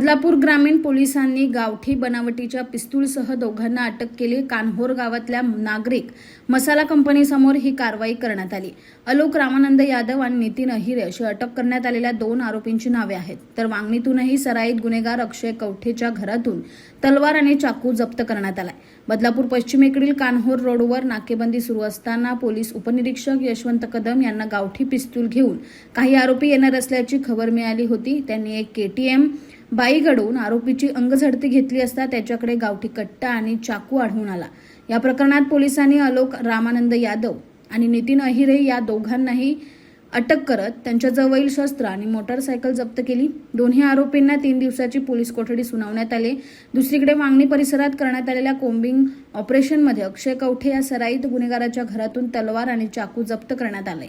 बदलापूर ग्रामीण पोलिसांनी गावठी बनावटीच्या पिस्तूलसह दोघांना अटक केली। कान्होर गावातल्या नागरिक मसाला कंपनीसमोर ही कारवाई करण्यात आली। आलोक रामानंद यादव आणि नितीन अहिरे अशी अटक करण्यात आलेल्या 2 आरोपींची नावे आहेत। तर वांगणीतूनही सराईत गुन्हेगार अक्षय कवठेच्या घरातून तलवार आणि चाकू जप्त करण्यात आलाय। बदलापूर पश्चिमेकडील कान्होर रोडवर नाकेबंदी सुरू असताना पोलीस उपनिरीक्षक यशवंत कदम यांना गावठी पिस्तूल घेऊन काही आरोपी येणार असल्याची खबर मिळाली होती। त्यांनी एक KTM बाईकडून आरोपीची अंगझडती घेतली असता त्याच्याकडे गावठी कट्टा आणि चाकू आढळून आला। या प्रकरणात पोलिसांनी आलोक रामानंद यादव आणि नितीन अहिरे या दोघांनाही अटक करत त्यांच्याजवळील शस्त्र आणि मोटारसायकल जप्त केली। दोन्ही आरोपींना 3 दिवसाची पोलीस कोठडी सुनावण्यात आली। दुसरीकडे वांगणी परिसरात करण्यात आलेल्या कोम्बिंग ऑपरेशनमध्ये अक्षय कवठे या सराईत गुन्हेगाराच्या घरातून तलवार आणि चाकू जप्त करण्यात आले।